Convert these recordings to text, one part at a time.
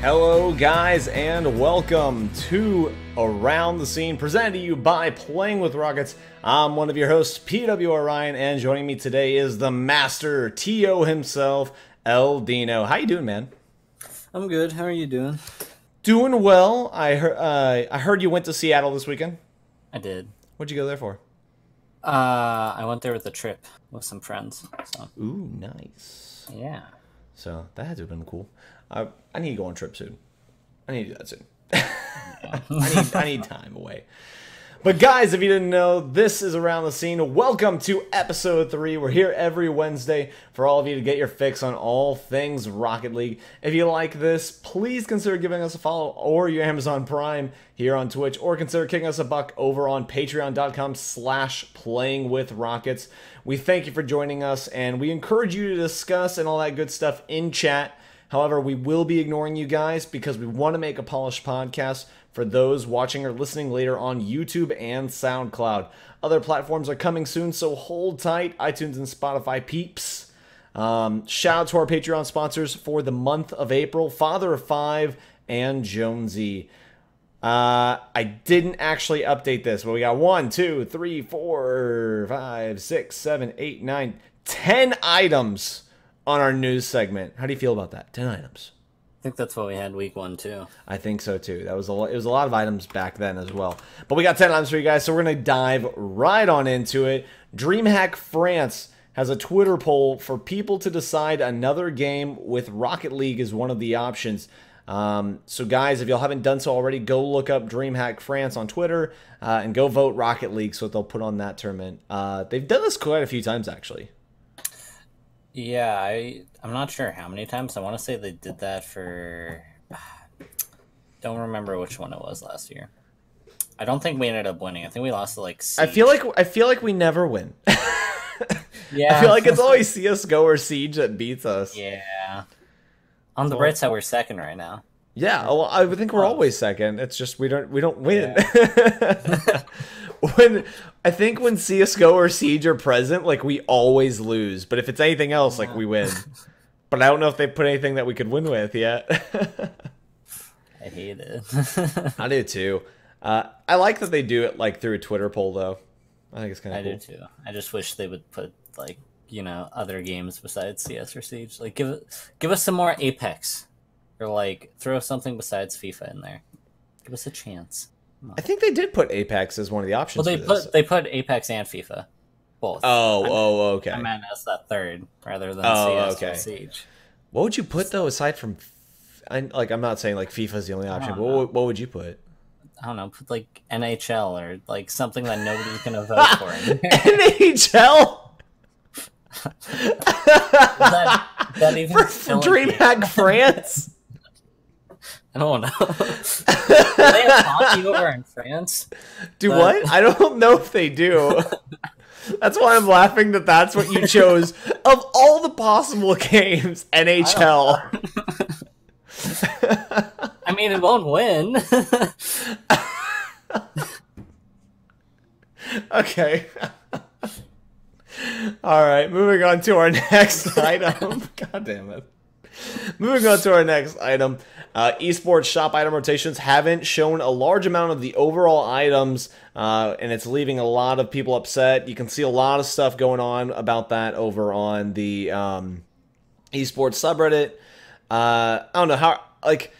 Hello guys and welcome to Around the Scene, presented to you by Playing with Rockets. I'm one of your hosts, PW Ryan, and joining me today is the master TO himself, Eldino. How you doing, man? I'm good. How are you doing? Doing well. I heard you went to Seattle this weekend. I did. What'd you go there for? I went there with a trip with some friends. So. Ooh, nice. Yeah. So that had to have been cool. I need to go on a trip soon. I need to do that soon. I need time away. But guys, if you didn't know, this is Around the Scene. Welcome to episode 3. We're here every Wednesday for all of you to get your fix on all things Rocket League. If you like this, please consider giving us a follow or your Amazon Prime here on Twitch, or consider kicking us a buck over on patreon.com/playingwithrockets. We thank you for joining us, and we encourage you to discuss and all that good stuff in chat. However, we will be ignoring you guys because we want to make a polished podcast for those watching or listening later on YouTube and SoundCloud. Other platforms are coming soon, so hold tight, iTunes and Spotify peeps. Shout out to our Patreon sponsors for the month of April, Father of Five and Jonesy. I didn't actually update this, but we got 1, 2, 3, 4, 5, 6, 7, 8, 9, 10 items on our news segment. How do you feel about that? 10 items. I think that's what we had week 1 too. I think so too. That was it was a lot of items back then as well. But we got 10 items for you guys, so we're going to dive right on into it. Dreamhack France has a Twitter poll for people to decide another game with Rocket League is one of the options. So guys, if y'all haven't done so already, go look up Dreamhack France on Twitter and go vote Rocket League, so they'll put on that tournament. They've done this quite a few times actually. Yeah, I'm not sure how many times. I want to say they did that for... Don't remember which one it was last year. I don't think we ended up winning. I think we lost to like Siege. I feel like we never win. Yeah. I feel like it's always CSGO or Siege that beats us. Yeah. On the bright side, we're second right now. Yeah, well, I think we're always second. It's just we don't win. Yeah. I think when CSGO or Siege are present, like we always lose. But if it's anything else, like we win. But I don't know if they put anything that we could win with yet. I hate it. I do too. I like that they do it like through a Twitter poll though. I think it's kind of cool. I do too. I just wish they would put like, you know, other games besides CS or Siege. Like give us some more Apex. Or like throw something besides FIFA in there. Give us a chance. I think they did put Apex as one of the options. Well, they put Apex and FIFA, both. Okay. I meant as that third rather than CS or Siege. What would you put though aside from? I'm not saying like FIFA's the only option, but what would you put? I don't know. Put like NHL or like something that nobody's gonna vote for. NHL. that even for Dreamhack France? I don't know. Do they have hockey over in France? What? I don't know if they do. That's why I'm laughing that that's what you chose. Of all the possible games, NHL. I mean, it won't win. Okay. All right, moving on to our next item. God damn it. Moving on to our next item. Esports shop item rotations haven't shown a large amount of the overall items, and it's leaving a lot of people upset. You can see a lot of stuff going on about that over on the esports subreddit. I don't know how, like,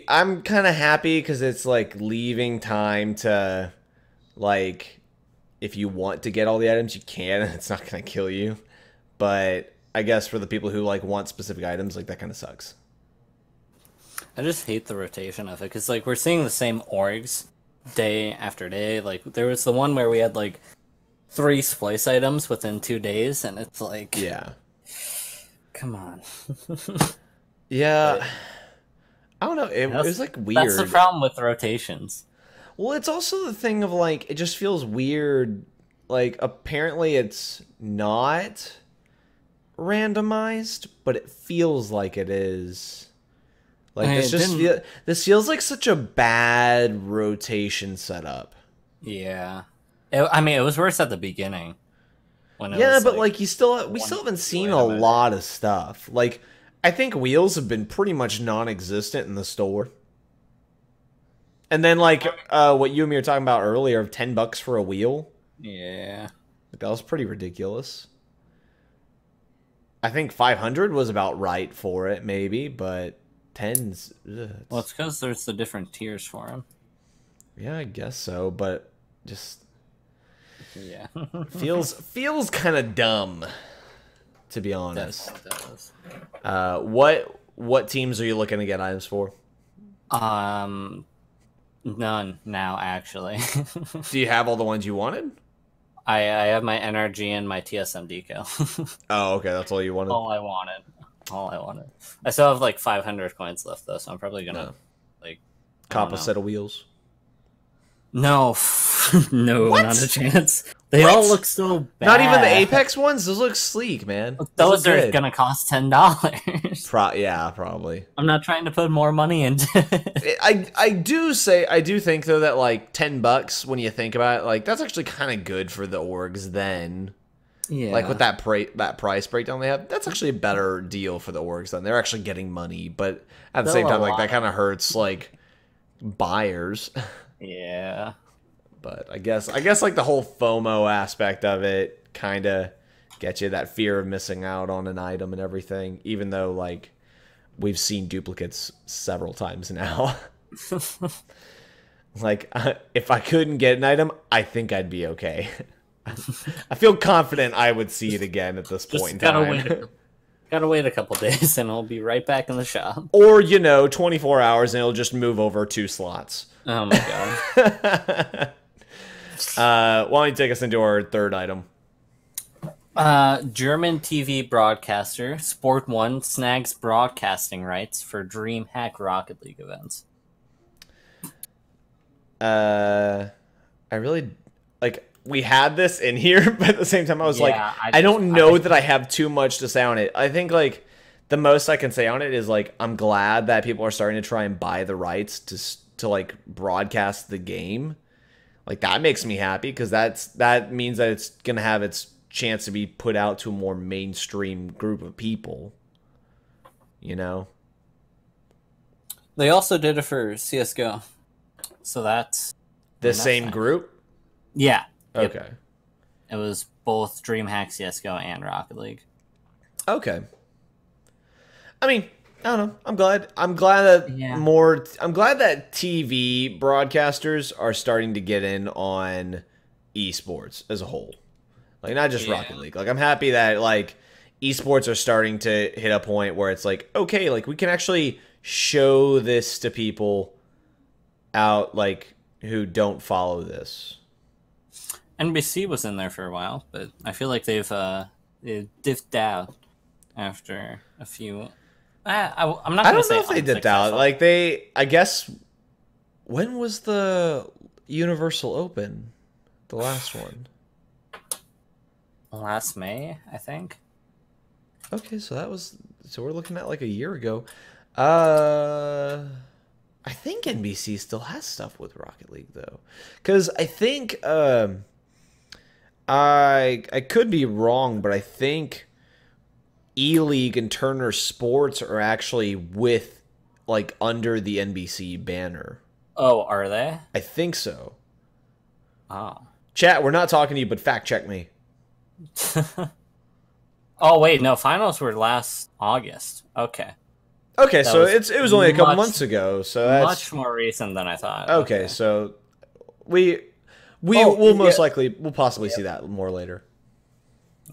I'm kind of happy because it's like leaving time to, like, if you want to get all the items, you can, and it's not going to kill you. But I guess for the people who like want specific items, like that kind of sucks. I just hate the rotation of it because like we're seeing the same orgs day after day. Like there was the one where we had like 3 splice items within 2 days, and it's like, yeah, come on. Yeah, I don't know. It was like weird. That's the problem with rotations. Well, it's also the thing of like it just feels weird. Like apparently it's not randomized, but it feels like it is. Like this feels like such a bad rotation setup. Yeah, I mean it was worse at the beginning. When it was, but like we still haven't seen a lot of stuff. Like I think wheels have been pretty much non-existent in the store. And then, like, what you and me were talking about earlier, of $10 for a wheel. Yeah. Like, that was pretty ridiculous. I think 500 was about right for it, maybe, but 10's... Well, it's because there's the different tiers for them. Yeah, I guess so, but just... Yeah. feels kind of dumb, to be honest. Definitely does. What teams are you looking to get items for? None now, actually. Do you have all the ones you wanted? I have my NRG and my TSM decal. Oh, okay, that's all you wanted. All I wanted. I still have like 500 coins left though, so I'm probably gonna like cop a set of wheels. No, no, What? not a chance. They all look so bad. Not even the Apex ones. Those look sleek, man. Those are gonna cost $10. Yeah, probably. I'm not trying to put more money into it. I do think though that like $10 when you think about it, like that's actually kind of good for the orgs then. Yeah. Like with that price breakdown they have, that's actually a better deal for the orgs then. They're actually getting money, but at the same time, like that kind of hurts like buyers. Yeah. But I guess like the whole FOMO aspect of it kind of gets you that fear of missing out on an item and everything, even though like we've seen duplicates several times now. Like if I couldn't get an item, I think I'd be okay. I feel confident I would see it again at this point in time. Gotta wait a couple days and I'll be right back in the shop. Or, 24 hours and it'll just move over 2 slots. Oh my god. Why don't you take us into our third item? German TV broadcaster Sport1 snags broadcasting rights for DreamHack Rocket League events. I really like. We had this in here, but at the same time, I was I don't know that I have too much to say on it. I think like the most I can say on it is like I'm glad that people are starting to try and buy the rights to like broadcast the game. Like that makes me happy because that means that it's gonna have its chance to be put out to a more mainstream group of people. You know. They also did it for CS:GO, so that's the same nice. Group. Yeah. Okay. Yep. It was both DreamHack CS:GO and Rocket League. Okay. I mean, I don't know. I'm glad that I'm glad that TV broadcasters are starting to get in on esports as a whole. Like not just Rocket League. Like I'm happy that like esports are starting to hit a point where it's like, okay, like we can actually show this to people out like who don't follow this. NBC was in there for a while, but I feel like they've dipped out after a few. I'm not. I don't know if they dipped out. Like I guess, when was the Universal Open? The last one. Last May, I think. Okay, so we're looking at like a year ago. I think NBC still has stuff with Rocket League though, because I think I could be wrong, but I think E-League and Turner Sports are actually with like under the NBC banner. Oh, are they? I think so. Oh. Chat, we're not talking to you, but fact check me. Oh wait, no, finals were last August. Okay. Okay, so it was only a couple months ago, so that's much more recent than I thought. Okay, so we'll possibly see that more later.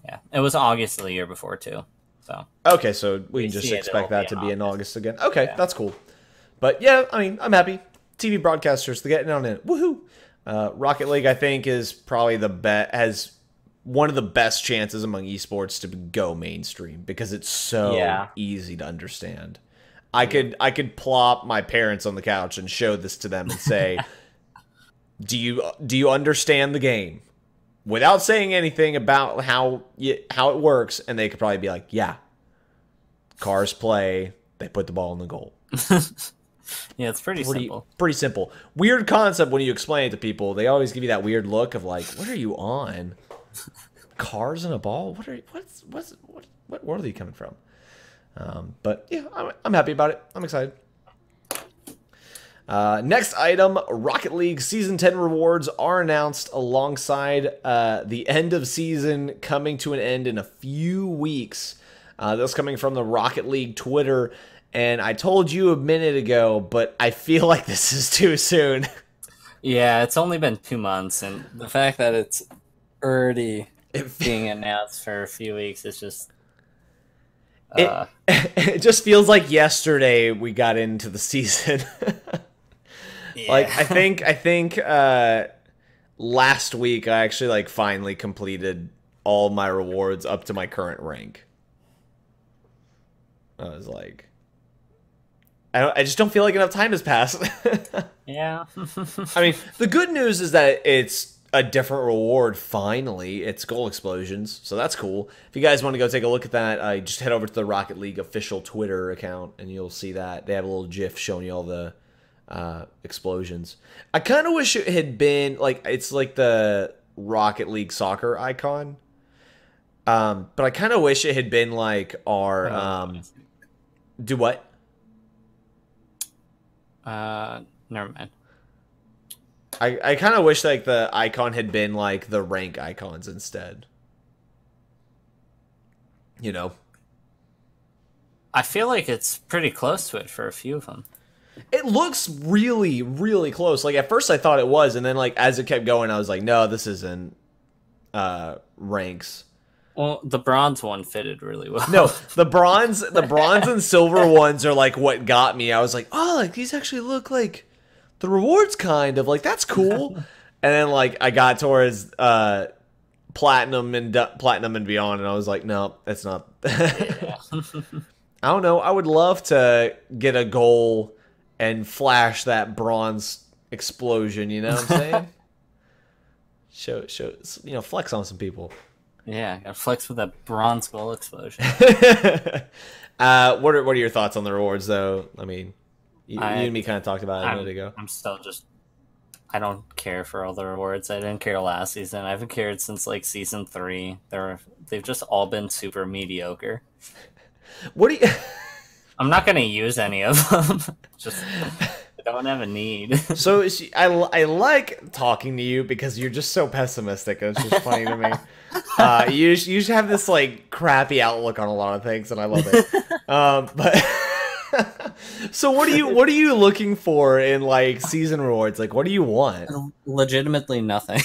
Yeah, it was August of the year before too. So okay, so we can just expect that to be in August again. Okay, that's cool. But yeah, I mean, I'm happy. TV broadcasters, they're getting on it. Woohoo! Rocket League, I think, is probably has one of the best chances among esports to go mainstream because it's so easy to understand. I could plop my parents on the couch and show this to them and say, "Do you understand the game?" Without saying anything about how it works, and they could probably be like, "Yeah." Cars play. They put the ball in the goal. Yeah, it's pretty simple. Pretty simple. Weird concept when you explain it to people. They always give you that weird look of like, "What are you on? Cars and a ball? What world are you coming from?" But yeah, I'm happy about it. I'm excited. Next item, Rocket League Season 10 rewards are announced alongside the end of season coming to an end in a few weeks. That's coming from the Rocket League Twitter. And I told you a minute ago, but I feel like this is too soon. Yeah, it's only been 2 months, and the fact that it's already being announced for a few weeks is just... It just feels like yesterday we got into the season. Yeah. Like I think last week I actually like finally completed all my rewards up to my current rank. I was like, I just don't feel like enough time has passed. Yeah. I mean, the good news is that it's a different reward finally. It's goal explosions, so that's cool. If you guys want to go take a look at that, just head over to the Rocket League official Twitter account and you'll see that. They have a little GIF showing you all the explosions. I kind of wish it had been like it's like the Rocket League soccer icon, but I kind of wish it had been like our do what? Never mind. I kind of wish like the icon had been like the rank icons instead. You know, I feel like it's pretty close to it for a few of them. It looks really, really close. Like, at first I thought it was, and then, like, as it kept going, I was like, no, this isn't ranks. Well, the bronze one fitted really well. No, the bronze and silver ones are, like, what got me. I was like, oh, like, these actually look like the rewards kind of. Like, that's cool. And then, like, I got towards platinum and beyond, and I was like, no, that's not. Yeah. I don't know. I would love to get a goal and flash that bronze explosion, you know what I'm saying? show, you know, flex on some people. Yeah, gotta flex with that bronze goal explosion. What are your thoughts on the rewards, though? I mean, you and me kind of talked about it a minute ago. I'm still just... I don't care for all the rewards. I didn't care last season. I haven't cared since, like, Season 3. They've just all been super mediocre. What do you... I'm not gonna use any of them. Just I don't have a need. So I like talking to you because you're just so pessimistic. It's just funny to me. You just have this like crappy outlook on a lot of things, and I love it. But so what are you looking for in like season rewards? Like, what do you want? Legitimately nothing.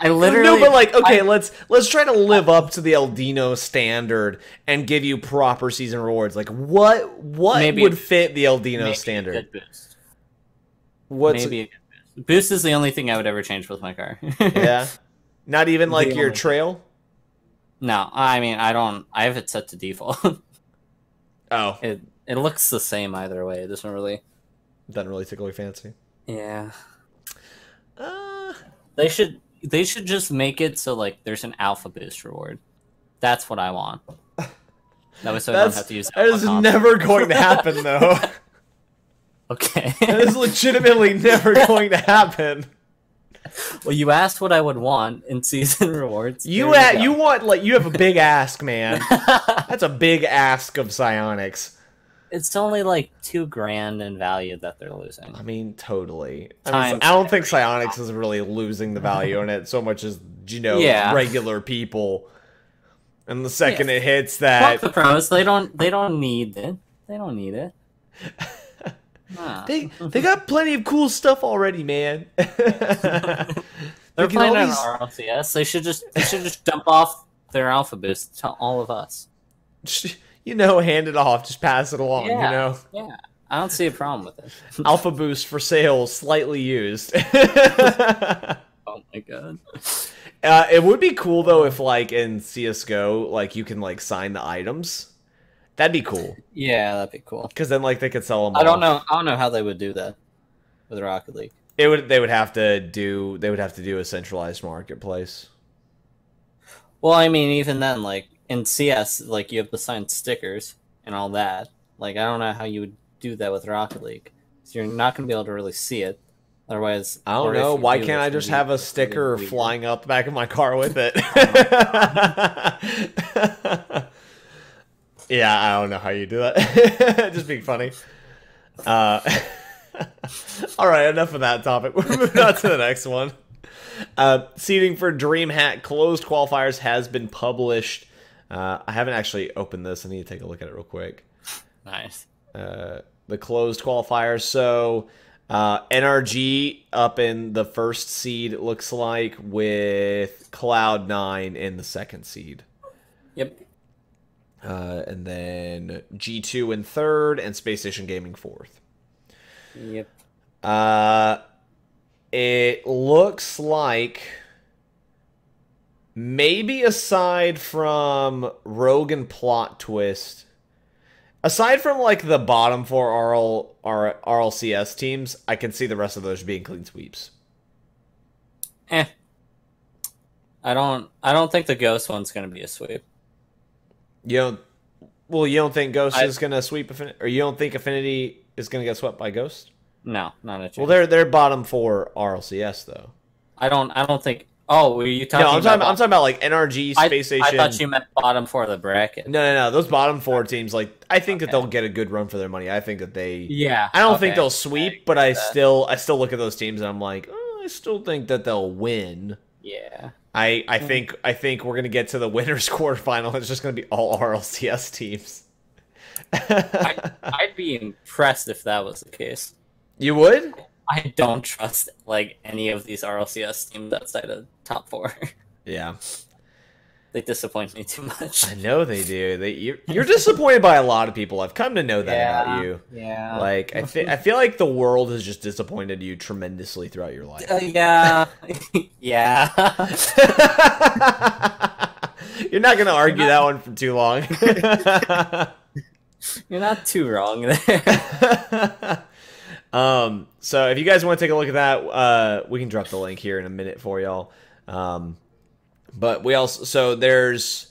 I literally no, but like, okay, let's try to live up to the Eldino standard and give you proper season rewards. Like, what would fit the Eldino standard? A good boost. Maybe a good boost. Boost is the only thing I would ever change with my car. Yeah, not even like your trail. No, I mean I have it set to default. Oh, it looks the same either way. It doesn't really tickle your fancy. Yeah. They should just make it so like there's an alpha boost reward. That's what I want. That way, so I don't have to use. That is never going to happen, though. Okay. That is legitimately never going to happen. Well, you asked what I would want in season rewards. You want like you have a big ask, man. That's a big ask of Psionics. It's only like $2,000 in value that they're losing. I mean, totally. I don't think Psionics is really losing the value in it so much as regular people. And the second it hits that, fuck the pros. They don't need it. They don't need it. Nah. They got plenty of cool stuff already, man. They're playing on RLCS. They should just dump off their alpha boost to all of us. You know, hand it off, just pass it along, you know? Yeah, I don't see a problem with it. Alpha boost for sale, slightly used. Oh my god. It would be cool, though, if, like, in CSGO, like, you can, like, sign the items. That'd be cool. Yeah, that'd be cool. Because then, like, they could sell them I don't know how they would do that with Rocket League. They would have to do a centralized marketplace. Well, I mean, even then, like, in CS, like, you have to sign stickers and all that. Like, I don't know how you would do that with Rocket League. So you're not going to be able to really see it. Otherwise, I don't or if know. you Why do, can't I it's just gonna have be a sticker weird. flying out the back of my car with it? Oh my god. Yeah, I don't know how you do that. Just being funny. Uh, all right, enough of that topic. We're moving on to the next one. Seeding for Dreamhack closed qualifiers has been published. I haven't actually opened this. I need to take a look at it real quick. Nice. The closed qualifiers. So NRG up in the first seed, it looks like, with Cloud9 in the second seed. Yep. And then G2 in third, and Space Station Gaming fourth. Yep. It looks like maybe aside from Rogue and Plot Twist, aside from like the bottom four RLCS teams, I can see the rest of those being clean sweeps. I don't think the Ghost one's gonna be a sweep. You don't. Well, you don't think Ghost is gonna sweep Affinity, or you don't think Affinity is gonna get swept by Ghost? No, not a chance. Well, they're bottom four RLCS though. I don't think. Oh, were you talking? No, I'm talking about like NRG, Space Station. I thought you meant bottom four of the bracket. No. Those bottom four teams, like, I think that they'll get a good run for their money. I think that they. Yeah. I don't think they'll sweep, but I still look at those teams and I'm like, I still think that they'll win. Yeah. I think we're gonna get to the winners quarterfinal. It's just gonna be all RLCS teams. I'd be impressed if that was the case. You would? I don't trust like any of these RLCS teams outside of top four. Yeah. They disappoint me too much. I know they do. You're disappointed by a lot of people. I've come to know that about you. Yeah. Like I feel like the world has just disappointed you tremendously throughout your life. Yeah. Yeah. You're not gonna argue that one for too long. You're not too wrong there. So if you guys want to take a look at that, we can drop the link here in a minute for y'all. But we also, so there's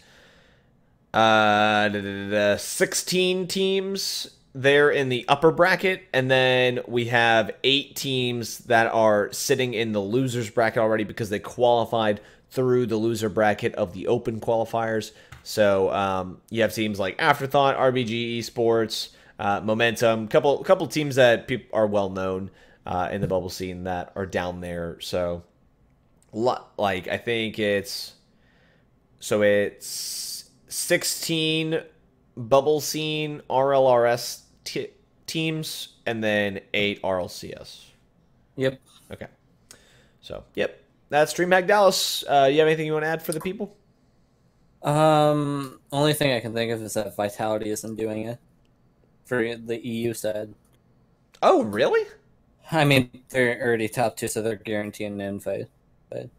16 teams there in the upper bracket, and then we have 8 teams that are sitting in the losers bracket already because they qualified through the loser bracket of the open qualifiers. So you have teams like Afterthought, RBG, Esports, Momentum, couple teams that are well known in the bubble scene that are down there. So like I think it's 16 bubble scene RLRS teams and then 8 RLCS. Yep. Okay. So yep, that's DreamHack Dallas. You have anything you want to add for the people? Only thing I can think of is that Vitality isn't doing it for the EU side. Oh, really? I mean, they're already top 2, so they're guaranteeing an invite. But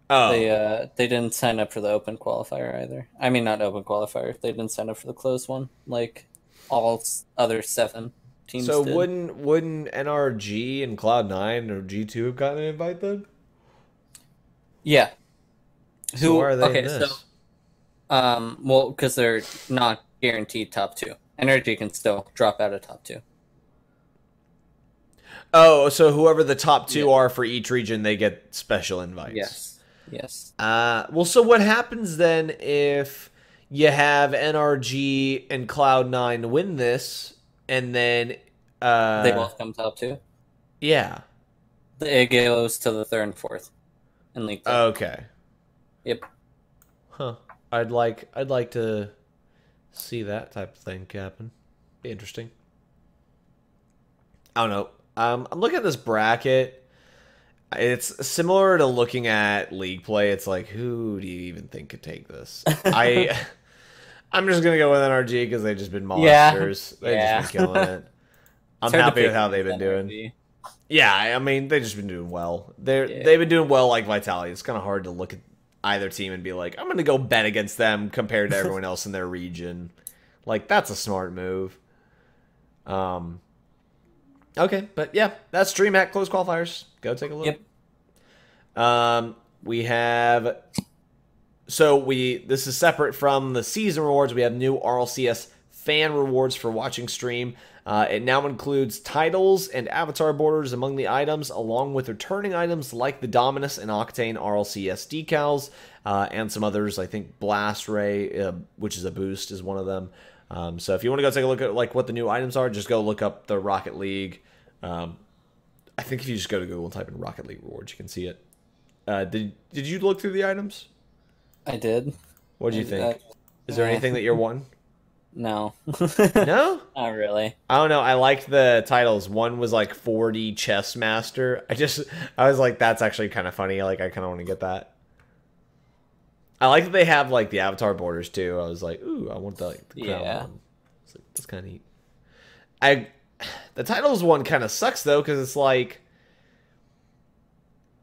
oh, they didn't sign up for the open qualifier either. I mean, not open qualifier. They didn't sign up for the closed one, like all other 7 teams. So did. wouldn't NRG and Cloud9 or G2 have gotten an invite then? Yeah. So why are they in this? So, well, because they're not guaranteed top 2. NRG can still drop out of top 2. Oh, so whoever the top 2 are for each region, they get special invites. Yes. Well, so what happens then if you have NRG and Cloud9 win this, and then they both come top 2? Yeah. It goes to the 3rd and 4th in League 2. Okay. Yep. Huh. I'd like to see that type of thing happen. Be interesting. I don't know. I'm looking at this bracket. It's similar to looking at league play. It's like, who do you even think could take this? I'm just gonna go with NRG because they've just been monsters. They've just been killing it. I'm happy with how they've been doing. Yeah, I mean, they've just been doing well. They've been doing well like Vitality. It's kind of hard to look at either team and be like, I'm gonna go bet against them compared to everyone else in their region. Like, that's a smart move. Okay, but yeah, that's DreamHack close qualifiers. Go take a look. Yep. We have this is separate from the season rewards. We have new RLCS fan rewards for watching stream. It now includes titles and avatar borders among the items, along with returning items like the Dominus and Octane RLCS decals, and some others. I think Blast Ray, which is a boost, is one of them. So if you want to go take a look at like what the new items are, just go look up the Rocket League. I think if you just go to Google and type in Rocket League rewards, you can see it. Did you look through the items? I did. What did you think? Is there anything that you're one? No. No? Not really. I don't know. I liked the titles. One was like 4D Chess Master. I was like, that's actually kind of funny. Like, I kind of want to get that. I like that they have like the avatar borders too. I was like, ooh, I want the crown one. It's like, that's kind of neat. The titles one kind of sucks though, because it's like,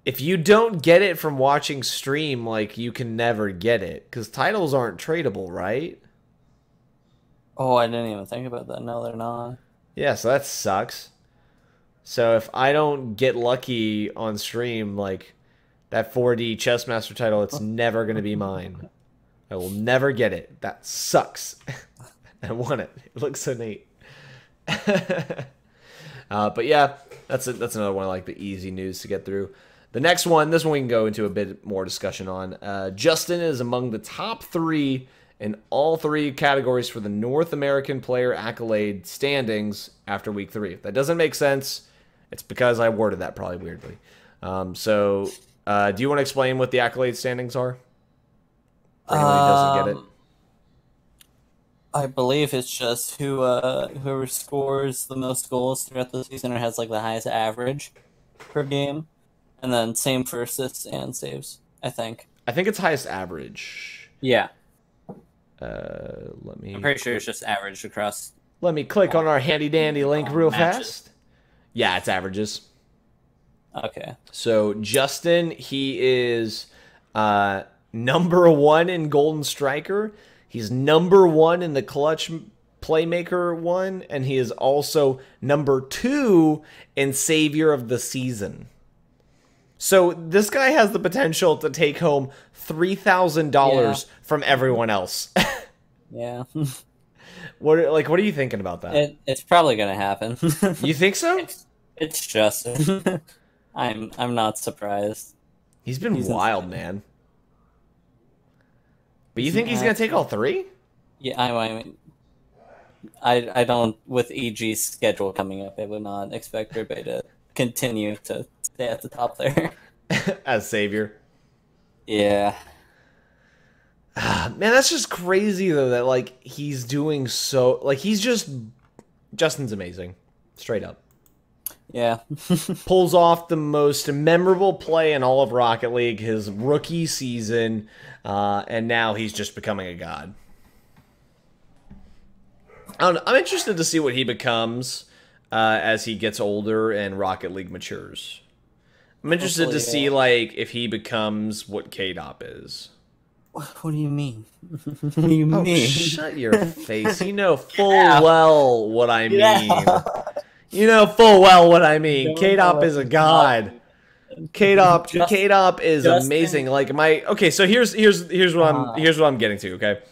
if you don't get it from watching stream, like, you can never get it, because titles aren't tradable, right? Oh, I didn't even think about that. No, they're not. Yeah, so that sucks. So if I don't get lucky on stream, like, that 4D Chessmaster title, it's never going to be mine. I will never get it. That sucks. I want it. It looks so neat. But yeah, that's another one of like the easy news to get through. The next one, this one we can go into a bit more discussion on. Justin is among the top 3 in all 3 categories for the North American Player Accolade standings after week 3. If that doesn't make sense, it's because I worded that probably weirdly. Do you want to explain what the Accolade standings are? For anyone who doesn't get it. I believe it's just whoever scores the most goals throughout the season or has like the highest average per game, and then same for assists and saves. I think it's highest average. Yeah. I'm pretty sure it's just average across. Let me click on our handy dandy link real fast. Yeah, it's averages. Okay. So Justin, he is number 1 in Golden Striker. He's number 1 in the Clutch Playmaker one, and he is also number 2 in Savior of the Season. So this guy has the potential to take home $3,000 from everyone else. Yeah. What are you thinking about that? It's probably gonna happen. You think so? It's Justin. I'm not surprised. He's wild, man. But you think he's gonna take all 3? Yeah, I mean, I don't. With EG's schedule coming up, I would not expect everybody to continue to stay at the top there. As Savior. Yeah. Man, that's just crazy though, that like he's doing so, like, Justin's amazing. Straight up. Yeah. Pulls off the most memorable play in all of Rocket League, his rookie season, and now he's just becoming a god. I don't know. I'm interested to see what he becomes as he gets older and Rocket League matures. I'm interested to see like if he becomes what K-Dop is. What do you mean? What do you mean? Shut your face. You know full well what I mean. You know full well what I mean. K-Dop is a god. K-Dop is amazing. Like so here's what I'm getting to, okay?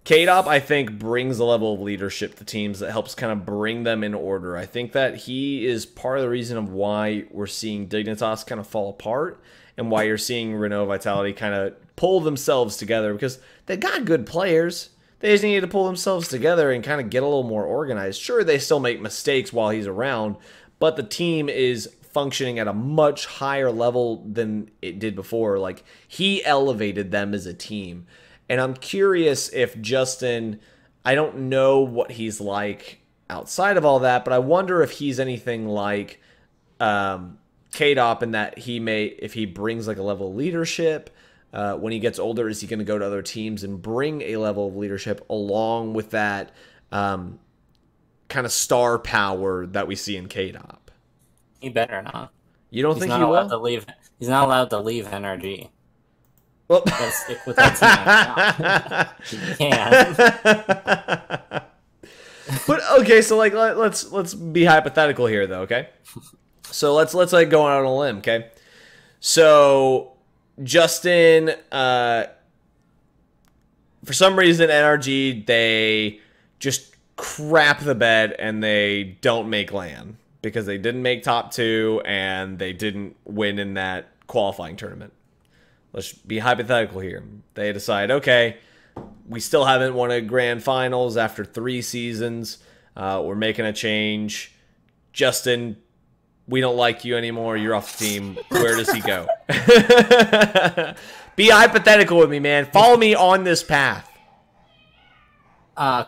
K-Dop, I think, brings a level of leadership to teams that helps kind of bring them in order. I think that he is part of the reason of why we're seeing Dignitas kind of fall apart and why you're seeing Renault Vitality kind of pull themselves together, because they got good players. They just need to pull themselves together and kind of get a little more organized. Sure, they still make mistakes while he's around, but the team is functioning at a much higher level than it did before. Like, he elevated them as a team. And I'm curious if Justin, I don't know what he's like outside of all that, but I wonder if he's anything like K-Dop, in that if he brings like a level of leadership, when he gets older, is he going to go to other teams and bring a level of leadership along with that kind of star power that we see in K-Dop? He better not. You don't think he will? He's not allowed to leave NRG. Well, gotta stick with that team. You can. But okay, so like let's be hypothetical here though, okay? So let's like go out on a limb, okay? So Justin, for some reason NRG, they just crap the bed and they don't make LAN because they didn't make top 2 and they didn't win in that qualifying tournament. Let's be hypothetical here. They decide, okay, we still haven't won a grand finals after 3 seasons. We're making a change. Justin, we don't like you anymore. You're off the team. Where does he go? Be hypothetical with me, man. Follow me on this path.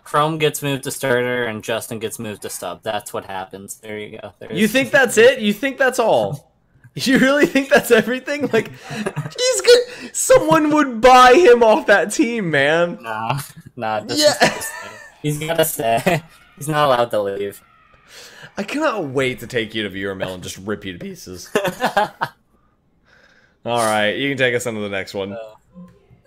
Chrome gets moved to starter and Justin gets moved to sub. That's what happens. There you go. You think that's it? You think that's all? You really think that's everything? Like, he's good. Someone would buy him off that team, man. Nah. Yeah. He's gotta stay. He's not allowed to leave. I cannot wait to take you to viewer mail and just rip you to pieces. All right, you can take us into the next one.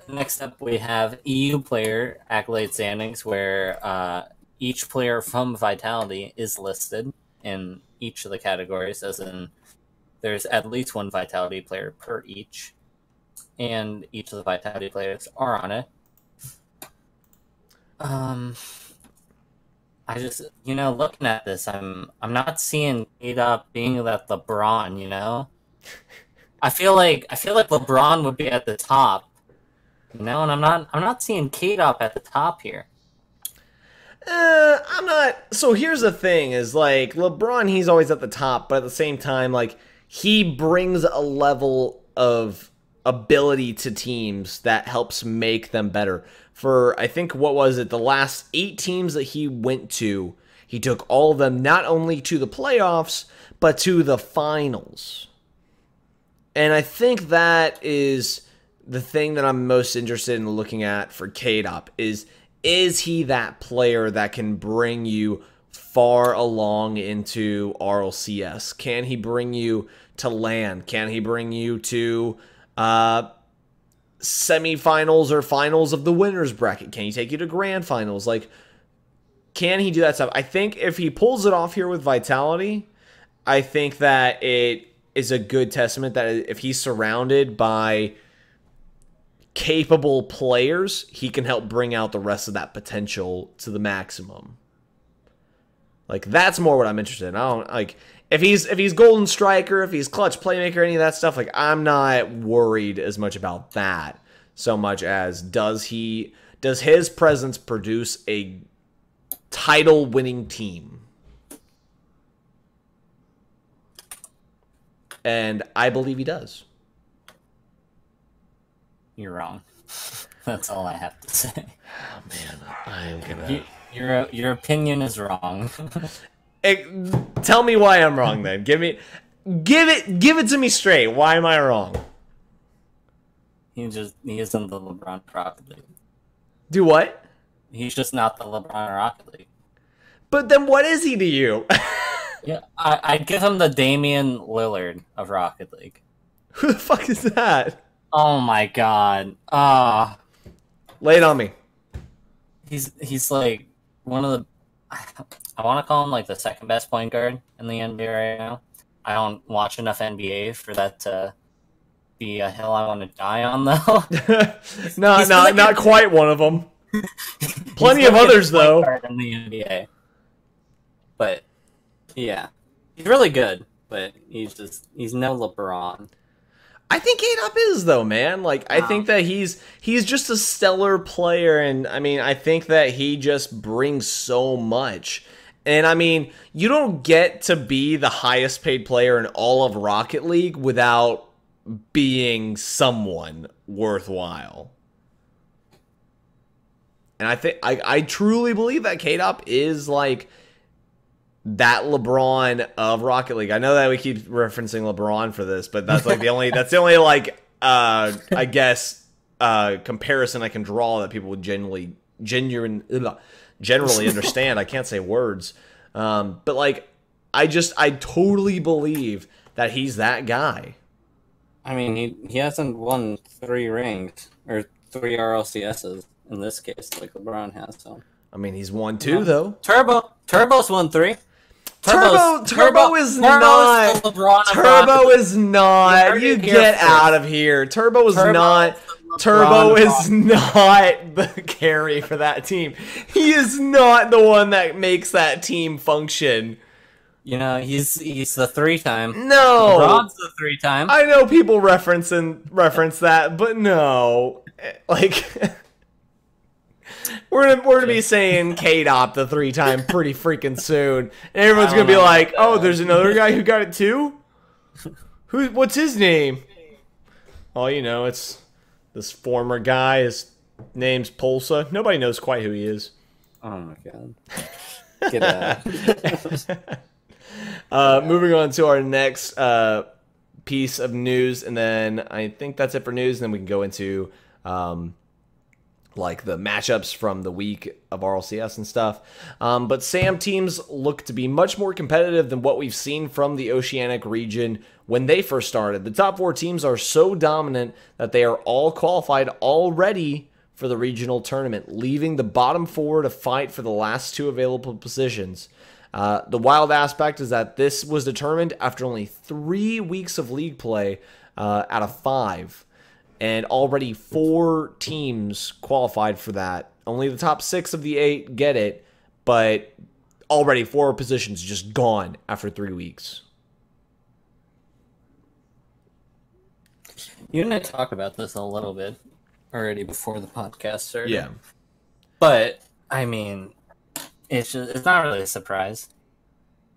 Next up, we have EU player accolade standings, where each player from Vitality is listed in each of the categories, as in there's at least one Vitality player per each, and each of the Vitality players are on it. I just, looking at this, I'm not seeing K-Dop being that LeBron, I feel like LeBron would be at the top, and I'm not seeing K-Dop at the top here. I'm not. So here's the thing: is like LeBron, he's always at the top, but at the same time, like he brings a level of ability to teams that helps make them better. For, I think, what was it, the last 8 teams that he went to, he took all of them not only to the playoffs, but to the finals. And I think that is the thing that I'm most interested in looking at for K-Dop, is he that player that can bring you far along into RLCS? Can he bring you to LAN? Can he bring you to semifinals or finals of the winners bracket? Can he take you to grand finals? Like, can he do that stuff? I think if he pulls it off here with Vitality, I think that it is a good testament that if he's surrounded by capable players, he can help bring out the rest of that potential to the maximum. Like, that's more what I'm interested in. I don't like if he's golden striker, if he's clutch playmaker, any of that stuff. Like, I'm not worried as much about that so much as does his presence produce a title winning team? And I believe he does. You're wrong. That's all I have to say. Oh man, I am gonna. Your opinion is wrong. Tell me why I'm wrong then. Give it to me straight. Why am I wrong? He isn't the LeBron Rocket League. Do what? He's just not the LeBron Rocket League. But then what is he to you? Yeah, I'd give him the Damian Lillard of Rocket League. Who the fuck is that? Oh my god. Lay it on me. He's like one of the... I want to call him like the second best point guard in the NBA right now. I don't watch enough NBA for that to be a hill I want to die on, though. Not quite one of them. Plenty of others, though. In the NBA. But, yeah. He's really good, but he's no LeBron. I think K-Dop is, though, man. Like, I think that he's just a stellar player, and, I mean, I think that he just brings so much. And, I mean, you don't get to be the highest paid player in all of Rocket League without being someone worthwhile. And I truly believe that K-Dop is, like, that LeBron of Rocket League. I know that we keep referencing LeBron for this, but that's like the only like I guess comparison I can draw that people would generally understand. I can't say words. But like I totally believe that he's that guy. I mean, he hasn't won 3 rings or 3 RLCSs in this case like LeBron has, so I mean, he's won 2 though. Turbo's won 3. Turbo is not. Turbo is not. You get out of here. Turbo is not. Turbo is not the carry for that team. He is not the one that makes that team function. You know, he's the 3-time. No, LeBron's the 3-time. I know people reference that, but no, like we're gonna be saying K-Dop the 3-time pretty freaking soon, and everyone's gonna be like, "Oh, there's another guy who got it too. What's his name?" Oh, you know, it's this former guy. His name's Pulsa. Nobody knows quite who he is. Oh my god. Get out. Moving on to our next piece of news, and then I think that's it for news. And then we can go into like the matchups from the week of RLCS and stuff. But SAM teams look to be much more competitive than what we've seen from the Oceanic region when they first started. The top 4 teams are so dominant that they are all qualified already for the regional tournament, leaving the bottom 4 to fight for the last 2 available positions. The wild aspect is that this was determined after only 3 weeks of league play out of 5. And already 4 teams qualified for that. Only the top 6 of the 8 get it, but already 4 positions just gone after 3 weeks. You and I talked about this a little bit already before the podcast started. Yeah. But, I mean, it's not really a surprise.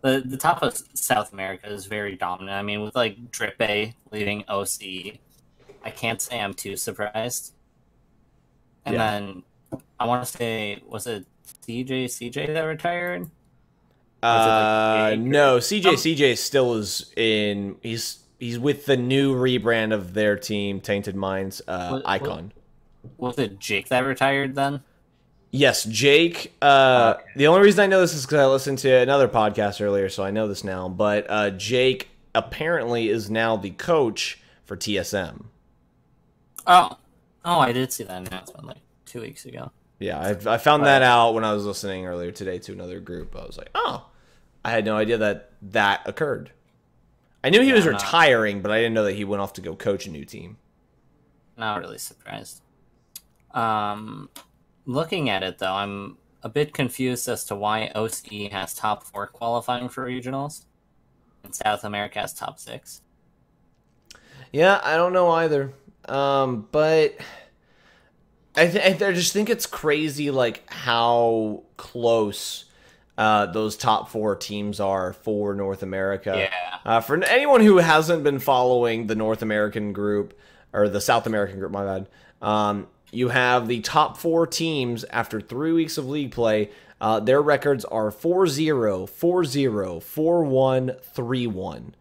The top of South America is very dominant. I mean, with like Drippe leading OC, I can't say I'm too surprised. And then I want to say, was it CJ that retired? No, CJ still is in. He's with the new rebrand of their team, Tainted Minds, Icon. Was it Jake that retired then? Yes, Jake. Okay. The only reason I know this is because I listened to another podcast earlier, so I know this now. But Jake apparently is now the coach for TSM. Oh, I did see that announcement like 2 weeks ago. Yeah, I found that out when I was listening earlier today to another group. I was like, oh, I had no idea that occurred. I knew he was retiring, but I didn't know that he went off to go coach a new team. Not really surprised. Looking at it, though, I'm a bit confused as to why OCE has top 4 qualifying for regionals, and South America has top 6. Yeah, I don't know either. But I just think it's crazy, like, how close those top 4 teams are for North America. Yeah. For anyone who hasn't been following the North American group, or the South American group, my bad, you have the top 4 teams after 3 weeks of league play. Their records are 4-0, 4-0, 4-1, 3-1.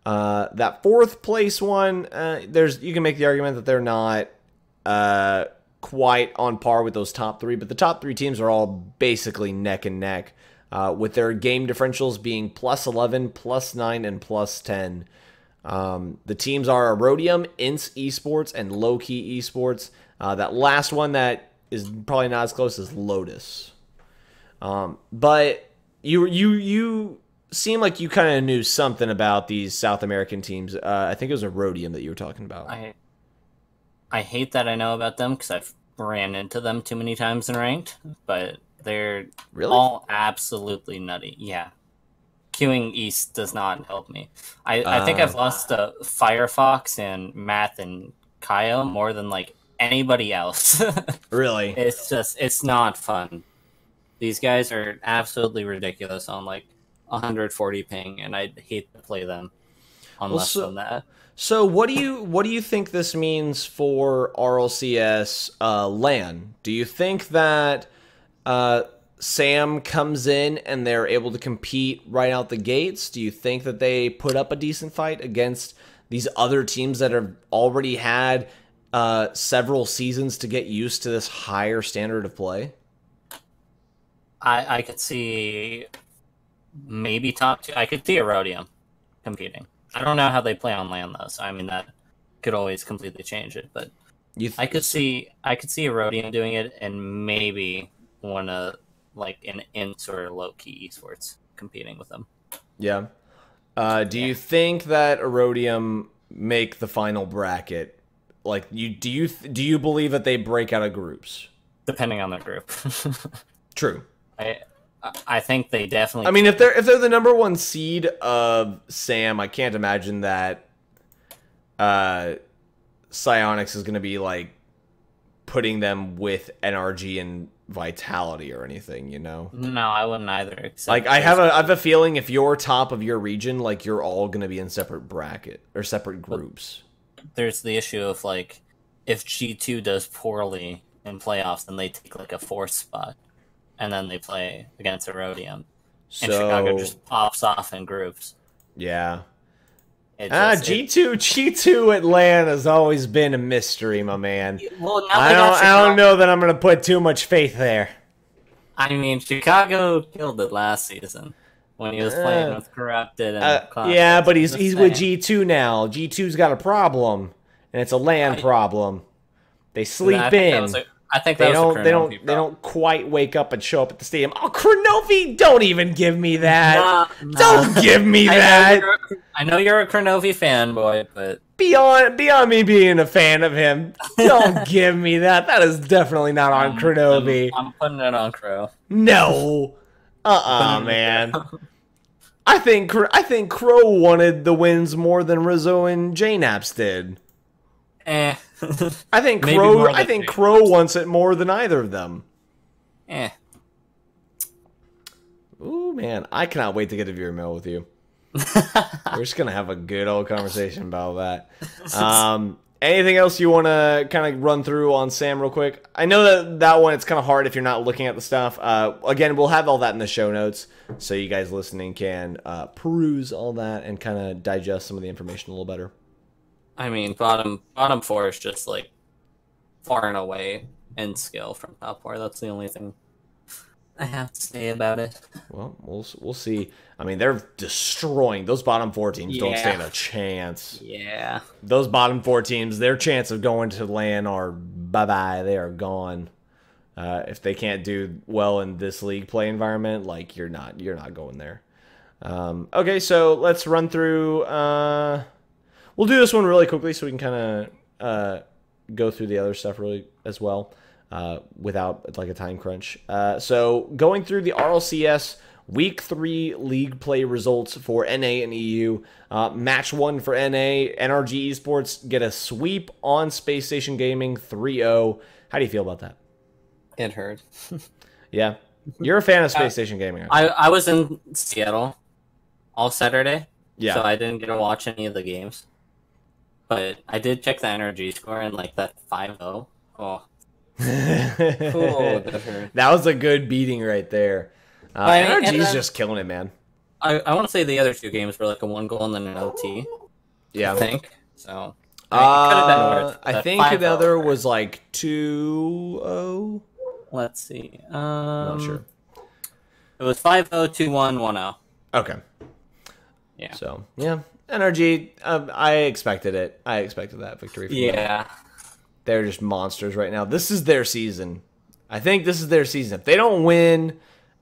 That 4th place one, you can make the argument that they're not quite on par with those top 3, but the top 3 teams are all basically neck and neck, with their game differentials being +11, +9, and +10. The teams are Erodium, Ints Esports, and Low-Key Esports. That last one that is probably not as close as Lotus. But you seem like you kind of knew something about these South American teams. I think it was Erodium that you were talking about. I hate that I know about them because I've ran into them too many times in ranked, but they're all absolutely nutty. Yeah. Queuing East does not help me. I think I've lost to Firefox and Math and Kaio more than like anybody else. Really? It's not fun. These guys are absolutely ridiculous on like 140 ping, and I hate to play them on less than that. So what do you think this means for RLCS LAN? Do you think that Sam comes in and they're able to compete right out the gates? Do you think that they put up a decent fight against these other teams that have already had several seasons to get used to this higher standard of play? I could see maybe top 2. I could see Erodium competing. I don't know how they play on LAN though, so I mean that could always completely change it. But I could see Erodium doing it, and maybe one of like an Ints or Low-Key Esports competing with them. Yeah. Do you think that Erodium make the final bracket? Like, do you believe that they break out of groups? Depending on the group. True. I think they definitely. I mean, if they're the number 1 seed of Sam, I can't imagine that Psyonix is going to be like putting them with NRG and Vitality or anything, you know? No, I wouldn't either. Like, I have a feeling if you're top of your region, like, you're all going to be in separate bracket or separate groups. There's the issue of, like, if G2 does poorly in playoffs, then they take, like, a 4th spot, and then they play against Erodium. And Chicago just pops off in groups. Yeah. G2 Atlanta has always been a mystery, my man. Well, I don't know that I'm going to put too much faith there. I mean, Chicago killed it last season when he was playing with Corrupted and yeah, but he's with G2 now. G2's got a problem, and it's a LAN problem. They sleep in. I think they don't quite wake up and show up at the stadium. Oh, Cronovi, don't even give me that. Don't give me that. I know you're a Cronovi fanboy, but beyond me being a fan of him, don't give me that. That is definitely not on Cronovi. I'm putting it on Crow. No. Man. I think Crow wanted the wins more than Rizzo and JNaps did. I think Crow wants it more than either of them. Ooh, man, I cannot wait to get a viewer mail with you. We're just gonna have a good old conversation about that. Anything else you want to kind of run through on Sam real quick? I know that one, it's kind of hard if you're not looking at the stuff. Again, we'll have all that in the show notes, so you guys listening can peruse all that and kind of digest some of the information a little better. I mean, bottom 4 is just, like, far and away in skill from top 4. That's the only thing I have to say about it. Well, we'll see. I mean, they're destroying. Those bottom 4 teams don't stand a chance. Yeah. Those bottom 4 teams, their chance of going to LAN are bye-bye. They are gone. If they can't do well in this league play environment, like, you're not going there. Okay, so let's run through... We'll do this one really quickly so we can kind of go through the other stuff really as well without like a time crunch. So going through the RLCS Week 3 league play results for NA and EU. Match 1 for NA. NRG Esports get a sweep on Space Station Gaming 3-0. How do you feel about that? It hurt. Yeah. You're a fan of Space Station Gaming. I was in Seattle all Saturday. Yeah. So I didn't get to watch any of the games. But I did check the energy score and like that 5-0. Oh. Cool. That was a good beating right there. NRG's just killing it, man. I want to say the other 2 games were like a 1 goal and then an OT. Yeah. I think. So. I think the other was like 2-0. Let's see. Not sure. It was 5-0, 2-1, 1-0. Okay. Yeah. So, yeah. NRG, I expected it. I expected that victory from them. They're just monsters right now. This is their season. I think this is their season. If they don't win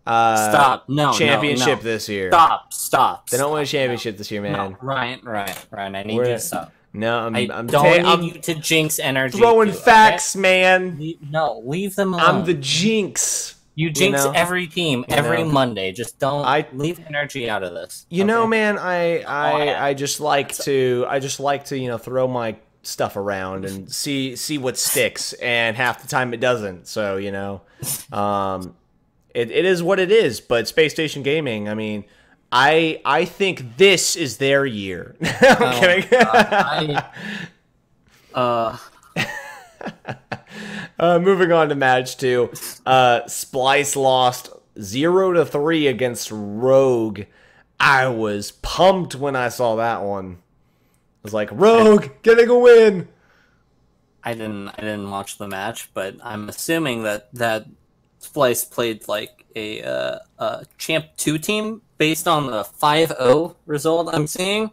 championship this year. Stop. They don't win a championship this year, man. No, Ryan, I need you to stop. No, I don't need you to jinx NRG. Throwing facts, man. No, leave them alone. I'm the jinx. You jinx every team every Monday. Just don't leave energy out of this. You know, man, I just like to throw my stuff around and see what sticks, and half the time it doesn't. So it is what it is. But Space Station Gaming, I mean, I think this is their year. I'm kidding. Moving on to match 2. Splice lost 0-3 against Rogue. I was pumped when I saw that one. I was like, Rogue getting a win. I didn't watch the match, but I'm assuming that Splice played like a Champ 2 team based on the 5-0 result I'm seeing.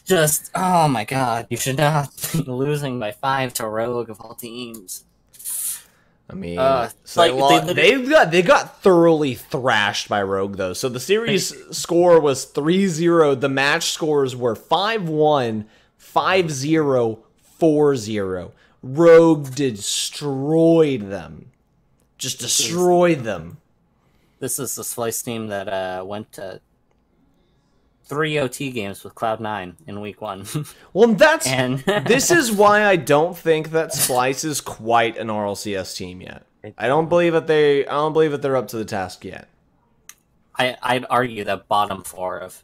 Just, oh my god, you should not be losing by 5 to Rogue of all teams. I mean, they got thoroughly thrashed by Rogue, though. So the series score was 3-0. The match scores were 5-1, 5-0, 4-0. Rogue destroyed them. Just destroyed them. This is the Splice team that went to 3 OT games with Cloud9 in week 1. Well, this is why I don't think that Splice is quite an RLCS team yet. I don't believe that they're up to the task yet. I'd argue that bottom 4 of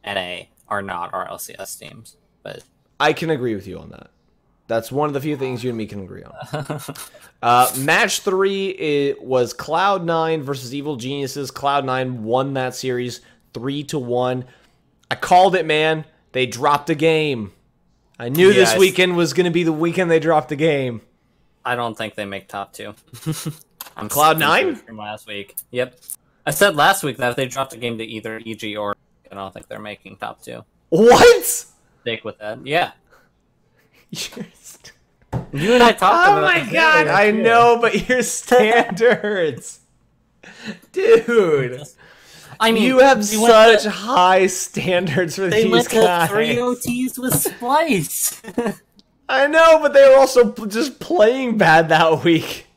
NA are not RLCS teams, but I can agree with you on that. That's one of the few things you and me can agree on. Match 3 was Cloud9 versus Evil Geniuses. Cloud9 won that series 3-1. I called it, man. They dropped a game. I knew this weekend was going to be the weekend they dropped a game. I don't think they make top 2. I'm Cloud9? from last week. Yep. I said last week that if they dropped a game to either EG or I don't think they're making top 2. What? Stick with that. Yeah. You and I talked about it. Oh my god, I know, but your standards. Dude. I mean, you have such high standards for these guys. They went to 3 OTs with Splice. I know, but they were also just playing bad that week.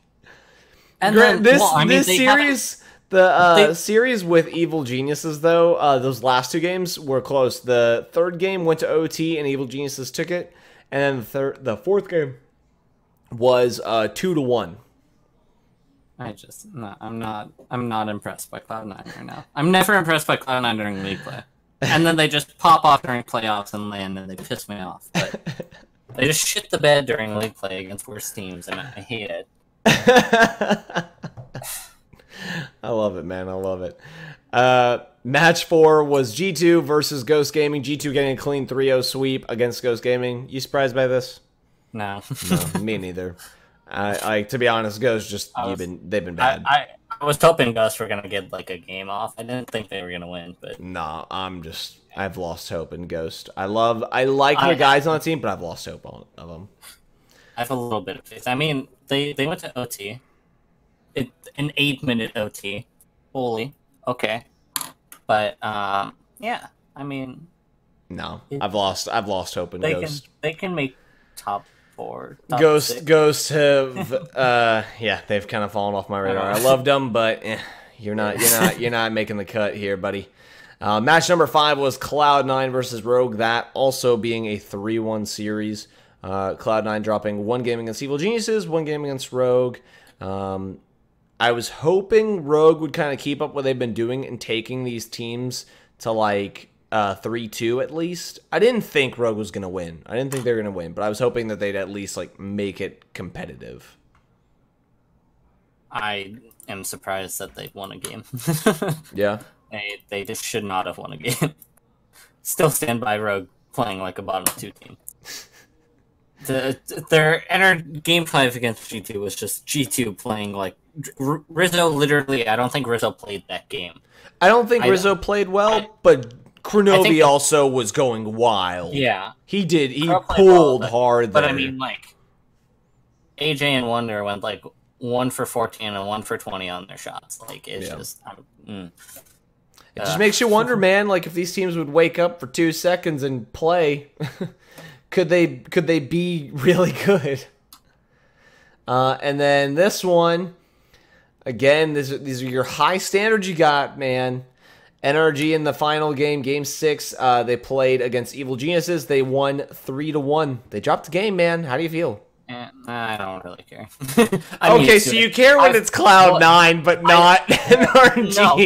And then, this series, the series with Evil Geniuses, though, those last 2 games were close. The 3rd game went to OT, and Evil Geniuses took it. And then the 4th game was 2-1. I'm not impressed by Cloud9 right now. I'm never impressed by Cloud9 during league play. And then they just pop off during playoffs and land, and they piss me off. But they just shit the bed during league play against worse teams, and I hate it. I love it, man. I love it. Match 4 was G2 versus Ghost Gaming. G2 getting a clean 3-0 sweep against Ghost Gaming. You surprised by this? No. No, me neither. To be honest, Ghost they've been bad. I was hoping Ghost were gonna get like a game off. I didn't think they were gonna win, but no, I've lost hope in Ghost. I like the guys on the team, but I've lost hope of them. I have a little bit of faith. I mean, they went to OT. An 8-minute OT. Holy. Okay. But yeah, I mean, no, I've lost hope in Ghost. They can make top 4. Top Ghost 6. Ghost have yeah, they've kind of fallen off my radar. I loved them, but you're not making the cut here, buddy. Match number 5 was Cloud9 versus Rogue. That also being a 3-1 series. Cloud9 dropping 1 game against Evil Geniuses, 1 game against Rogue. I was hoping Rogue would kind of keep up what they've been doing and taking these teams to like 3-2 at least. I didn't think Rogue was going to win. I didn't think they were going to win, but I was hoping that they'd at least like make it competitive. I am surprised that they won a game. Yeah. They just should not have won a game. Still stand by Rogue playing like a bottom 2 team. Their game 5 against G2 was just G2 playing like Rizzo. Literally, I don't think Rizzo played that game. I don't think Rizzo played well, but Kronovi also was going wild. Yeah, he did. He pulled hard there. But I mean, like AJ and Wonder went like 1 for 14 and 1 for 20 on their shots. Like it's just. It just makes you wonder, man. Like if these teams would wake up for 2 seconds and play. Could they be really good? And then this one, again, these are your high standards you got, man. NRG in the final game, game 6, they played against Evil Geniuses. They won 3-1. They dropped the game, man. How do you feel? I don't really care. Okay, so you care when it's Cloud9, but not NRG. No,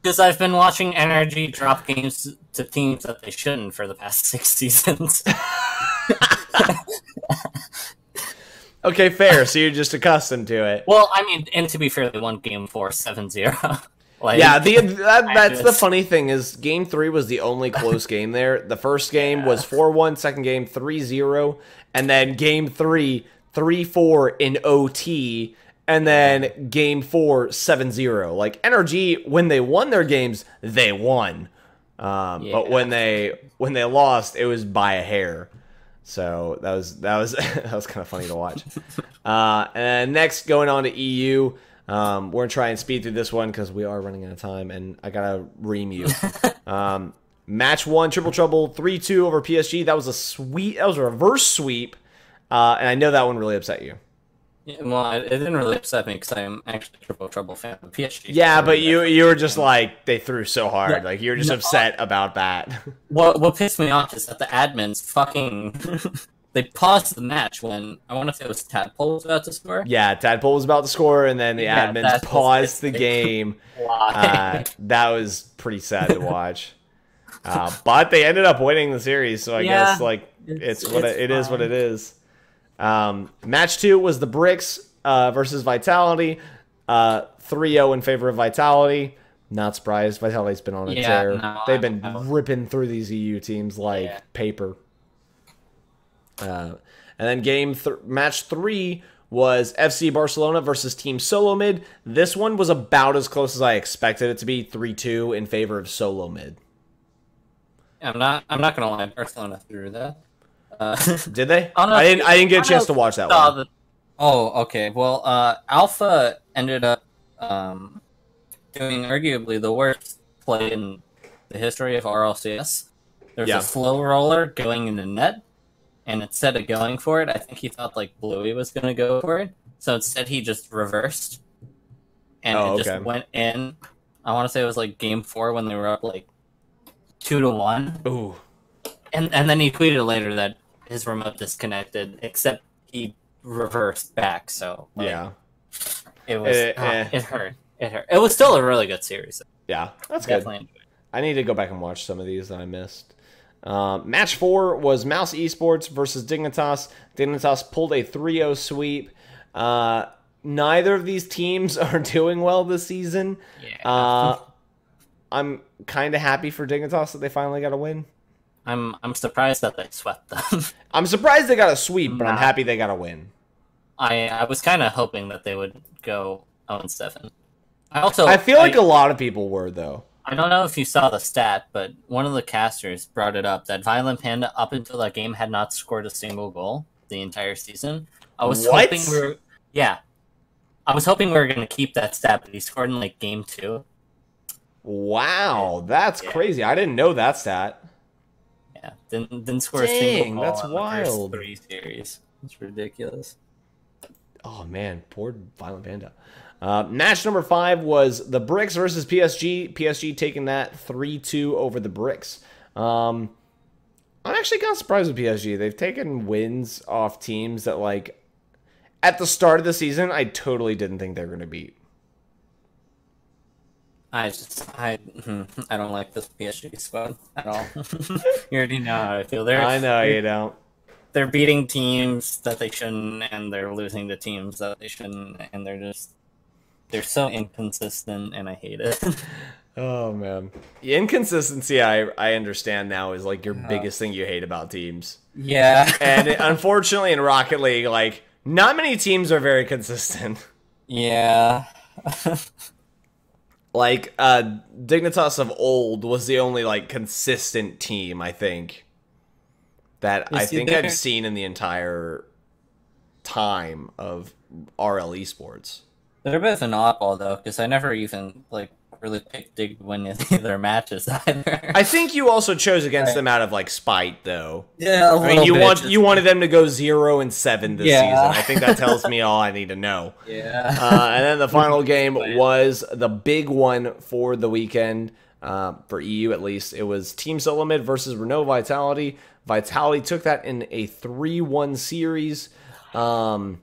because I've been watching NRG drop games to teams that they shouldn't for the past 6 seasons. Okay, fair. So you're just accustomed to it. Well, I mean, and to be fair, they won game 4 7-0. Like, yeah, that's the funny thing is game 3 was the only close game there. The first game was 4-1, second game 3-0, and then game 3, 3-4 in OT, and then game 4, 7-0. Like NRG, when they won their games, they won. But when they lost, it was by a hair. So that was that was kind of funny to watch. And next, going on to EU, we're gonna try and speed through this one because we are running out of time, and I gotta ream you. Match 1, Triple Trouble 3-2 over PSG. That was a reverse sweep. And I know that one really upset you. Yeah, well, it didn't really upset me because I'm actually a Triple Trouble fan of PSG. Yeah, but you were just like, they threw so hard. No, Like, you were just no, upset about that. What pissed me off is that the admins fucking they paused the match when I want to say it was Tadpole was about to score. Yeah, Tadpole was about to score, and then the admins paused the game. Why? That was pretty sad to watch. But they ended up winning the series, so I guess like it is what it is. Match 2 was the Bricks versus Vitality. 3-0 in favor of Vitality. Not surprised. Vitality's been on a tear. No, They've been ripping through these EU teams like paper. And then match 3 was FC Barcelona versus Team Solo Mid. This one was about as close as I expected it to be. 3-2 in favor of Solo Mid. I'm not gonna lie, Barcelona threw that. Did they? I didn't get a chance to watch that one. Oh, okay. Well, Alpha ended up doing arguably the worst play in the history of RLCS. There's a slow roller going in the net, and instead of going for it, I think he thought like Bluey was going to go for it. So instead, he just reversed, and it just went in. I want to say it was like game 4 when they were up like 2-1. Ooh. And then he tweeted later that his remote disconnected, except he reversed back. So like, yeah, it was it hurt. It hurt. It was still a really good series. Yeah, that's good. I need to go back and watch some of these that I missed. Match 4 was Mouse Esports versus Dignitas. Dignitas pulled a 3-0 sweep. Neither of these teams are doing well this season. Yeah. I'm kind of happy for Dignitas that they finally got a win. I'm surprised that they swept them. I'm surprised they got a sweep, but I'm happy they got a win. I was kind of hoping that they would go 0-7. I feel like a lot of people were, though. I don't know if you saw the stat, but one of the casters brought it up that Violent Panda, up until that game, had not scored a single goal the entire season. I was hoping I was hoping we were going to keep that stat, but he scored in like game 2. Wow, that's crazy. I didn't know that stat. Yeah, didn't score a single goal. That's in wild. The first 3 series. It's ridiculous. Oh man, poor Violent Panda. Match number 5 was the Bricks versus PSG. PSG taking that 3-2 over the Bricks. I'm actually kind of surprised with PSG. They've taken wins off teams that, like, at the start of the season, I totally didn't think they were going to beat. I don't like this PSG squad at all. You already know how I feel. I know you don't. They're beating teams that they shouldn't, and they're losing to teams that they shouldn't, and they're so inconsistent, and I hate it. Oh man, the inconsistency I understand now is like your biggest thing you hate about teams. Yeah, and unfortunately in Rocket League, like not many teams are very consistent. Yeah. Like, Dignitas of old was the only, like, consistent team, I think, that I've seen in the entire time of RL Esports. They're a bit of an oddball, though, because I never even, like, really picked Dig to win any of their matches either. I think you also chose against them out of, like, spite, though. Yeah, I mean, you wanted them to go 0-7 this season. I think that tells me all I need to know. Yeah. And then the final game was the big one for the weekend, for EU at least. It was Team Solo Mid versus Renault Vitality. Vitality took that in a 3-1 series. I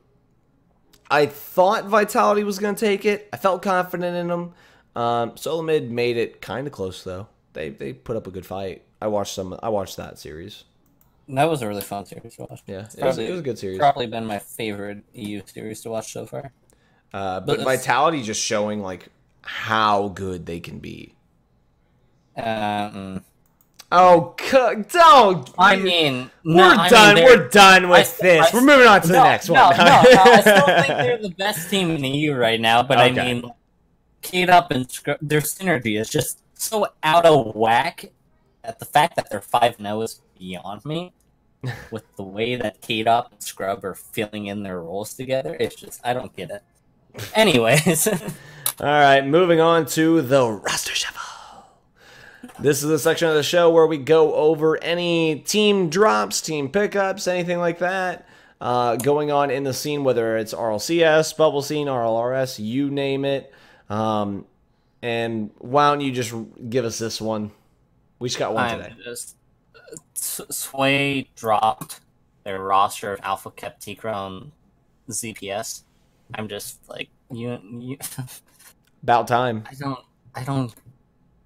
thought Vitality was going to take it. I felt confident in them. Solo Mid made it kind of close though. They put up a good fight. I watched that series. That was a really fun series to watch. Yeah, it was a good series. Probably been my favorite EU series to watch so far. But Vitality just showing like how good they can be. Oh, don't! I mean, we're done with this. We're moving on to the next one. No, I still think they're the best team in the EU right now. But I mean, K-Up and their synergy is just so out of whack. That the fact that they're 5-0 is beyond me. With the way that K-Up and Scrub are filling in their roles together, it's just I don't get it. Anyways, all right, moving on to the roster shuffle. This is a section of the show where we go over any team drops, team pickups, anything like that. going on in the scene, whether it's RLCS, bubble scene, RLRS, you name it. And why don't you just give us this one? We just got one today. Sway dropped their roster of Alpha Kept Tikron ZPS. I'm just like, you About time. I don't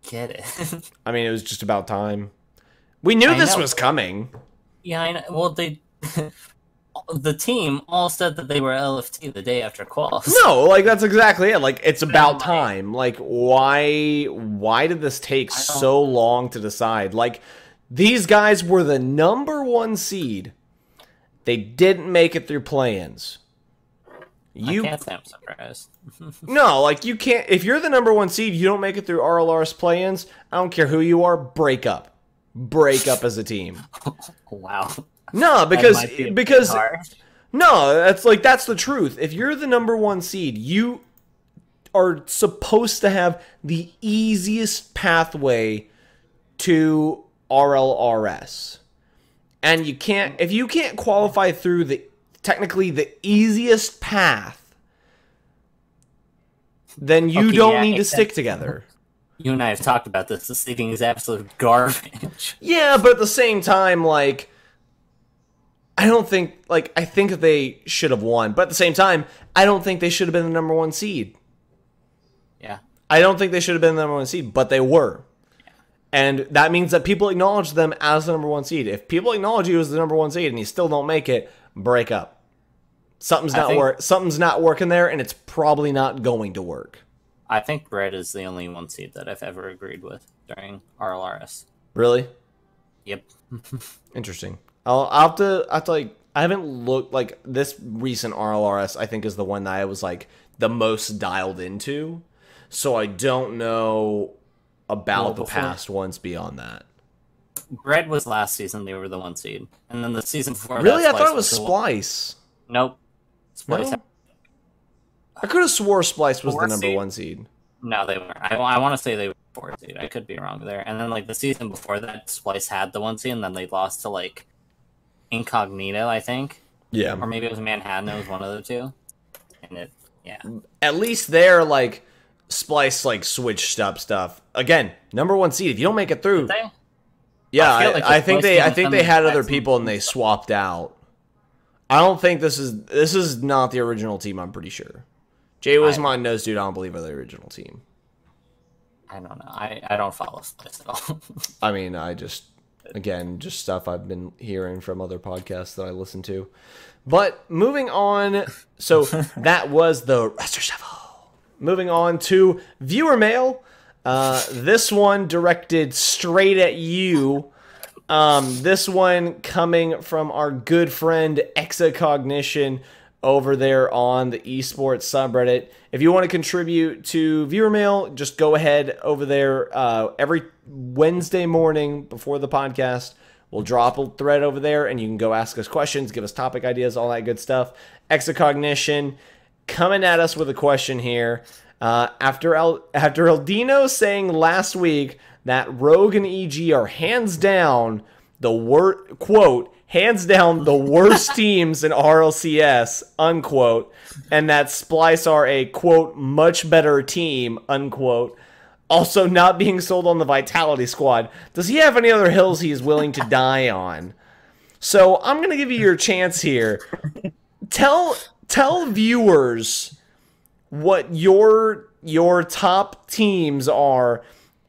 get it. I mean, it was just about time. We knew this was coming. Yeah, I know. Well, the team all said that they were LFT the day after quals. No, like that's exactly it. Like it's about time. Like why did this take so long to decide? Like these guys were the #1 seed. They didn't make it through play-ins. I can't say I'm surprised. No, like you can't. If you're the #1 seed, you don't make it through RLRS play-ins. I don't care who you are. Break up. Break up as a team. Wow. No, because no, that's the truth. If you're the #1 seed, you are supposed to have the easiest pathway to RLRS. And you can't, if you can't qualify through technically the easiest path, then you don't need to stick together. You and I have talked about this. The seeding is absolute garbage. Yeah, but at the same time, like, I think that they should have won. But at the same time, I don't think they should have been the #1 seed. Yeah. I don't think they should have been the #1 seed, but they were. Yeah. And that means that people acknowledge them as the #1 seed. If people acknowledge you as the #1 seed and you still don't make it, break up. Something's not working there, and it's probably not going to work. I think Red is the only 1 seed that I've ever agreed with during RLRS. Really? Yep. Interesting. I'll have to like, I haven't looked, like, this recent RLRS I think is the one that I was like the most dialed into, so I don't know about the past ones beyond that. Red was last season, they were the 1 seed, and then the season before really, I thought it was Splice. Nope. Splice. No? I could have swore Splice was the #1 seed. No, they weren't. I want to say they were 4 seed. I could be wrong there. And then like the season before that, Splice had the 1 seed, and then they lost to like Incognito, I think. Yeah. Or maybe it was Manhattan. It was one of the two. And yeah. At least there, like, Splice like switched up stuff. Again, #1 seed. If you don't make it through, did they? Yeah, I think they had other people and they swapped out. I don't think this is not the original team. I'm pretty sure. Jay Wismont knows, dude. I don't believe they're the original team. I don't know. I don't follow Splice at all. I mean, just stuff I've been hearing from other podcasts that I listen to. But moving on, so that was the roster shuffle. Moving on to viewer mail. This one directed straight at you. This one coming from our good friend Exacognition over there on the Esports subreddit. If you want to contribute to viewer mail, just go ahead over there every Wednesday morning before the podcast. We'll drop a thread over there, and you can go ask us questions, give us topic ideas, all that good stuff. Exacognition coming at us with a question here. After Eldino saying last week that Rogue and EG are hands down the worst teams in RLCS, unquote, and that Splice are a, quote, much better team, unquote, also not being sold on the Vitality Squad, does he have any other hills he is willing to die on? So I'm going to give you your chance here. Tell viewers what your top teams are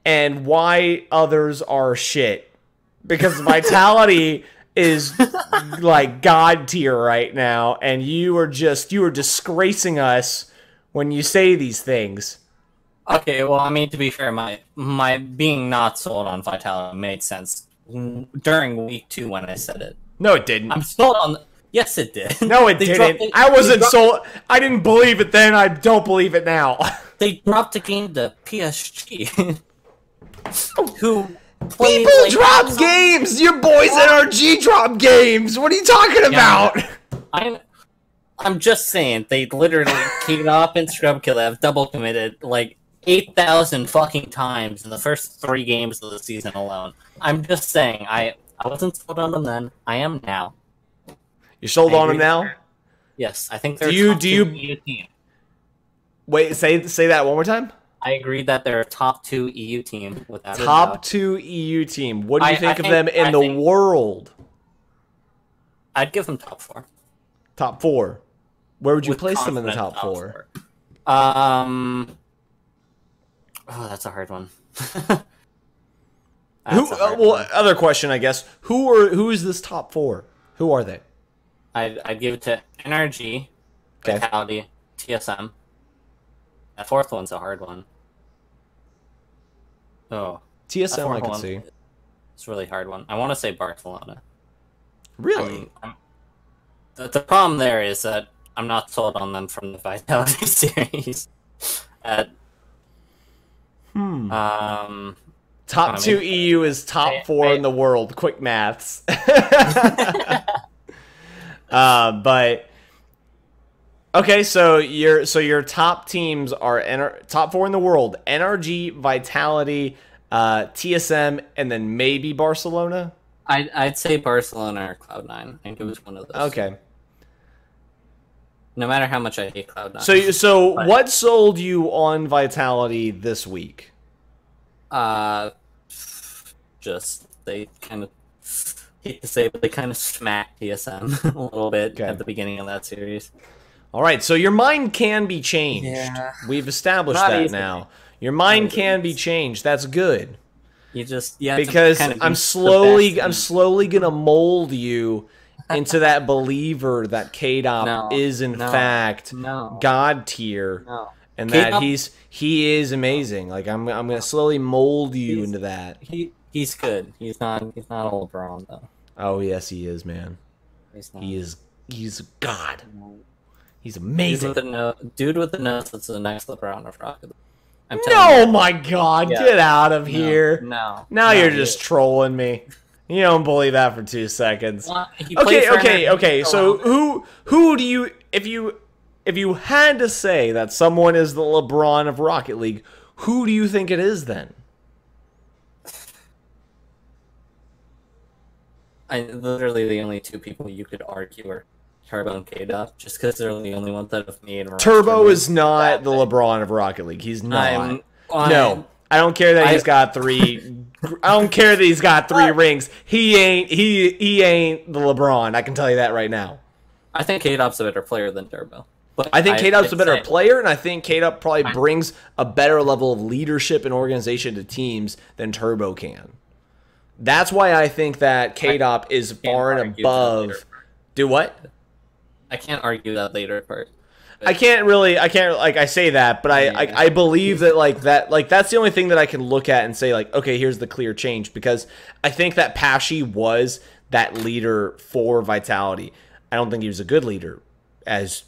and why others are shit. Because Vitality is like god tier right now, and you are disgracing us when you say these things. Okay, well, I mean, to be fair, my being not sold on Vitality made sense during week 2 when I said it. No, it didn't. I'm sold on... Yes, it did. No, it didn't. I wasn't sold. I didn't believe it then. I don't believe it now. They dropped a game to PSG. Who... People drop games! Your boys at RG drop games! What are you talking about? I'm just saying, they literally came up and Scrub Kill have double committed like 8,000 fucking times in the first 3 games of the season alone. I'm just saying, I wasn't sold on them then. I am now. You're sold on him now? Yes, I think they're do you EU team. Wait, say that one more time? I agree that they're a top 2 EU team without top 2 EU team. What do you think of them in the world? I'd give them top 4. Top 4. Where would you place them in the top 4? Oh, that's a hard one. Other question, I guess. Who is this top 4? Who are they? I'd give it to NRG, Vitality, TSM. That fourth one's a hard one. Oh, TSM I can see. It's a really hard one. I want to say Barcelona. Really? The problem there is that I'm not sold on them from the Vitality series. Top 2 EU is top 4 in the world. Quick maths. But okay, so your top teams are top 4 in the world: NRG, Vitality, TSM, and then maybe Barcelona. I'd say Barcelona or Cloud9. I think it was one of those. Okay. No matter how much I hate Cloud9. So what sold you on Vitality this week? Just they kind of, hate to say, but they kind of smacked TSM a little bit at the beginning of that series. All right, so your mind can be changed. Yeah. We've established that now. Your mind can be changed. That's good. You just because I'm slowly gonna mold you into that believer that K-Dop is in fact God tier, and that he is amazing. Like I'm gonna slowly mold you into that. He's good. He's not a LeBron though. Oh yes, he is, man. He's God. He's amazing. Dude with the nose that's the next LeBron of Rocket League. No, my God, get out of here. No. Now you're just trolling me. You don't believe that for 2 seconds. Well, okay. So who do you, if you had to say that someone is the LeBron of Rocket League, who do you think it is then? Literally the only 2 people you could argue are Turbo and K-Dop, just because they're the only ones that have made. Turbo is not the LeBron of Rocket League. He's not. No, I don't care that he's got 3. I don't care that he's got 3 rings. He ain't. He ain't the LeBron. I can tell you that right now. I think K-Dop's a better player than Turbo. But I think K-Dop's a better player, and I think K-Dop probably brings a better level of leadership and organization to teams than Turbo can. That's why I think that K-Dop is far and above. Do what? I can't argue that later part. I can't I say that, but I believe that that's the only thing that I can look at and say like, okay, here's the clear change, because I think that Pashy was that leader for Vitality. I don't think he was a good leader, as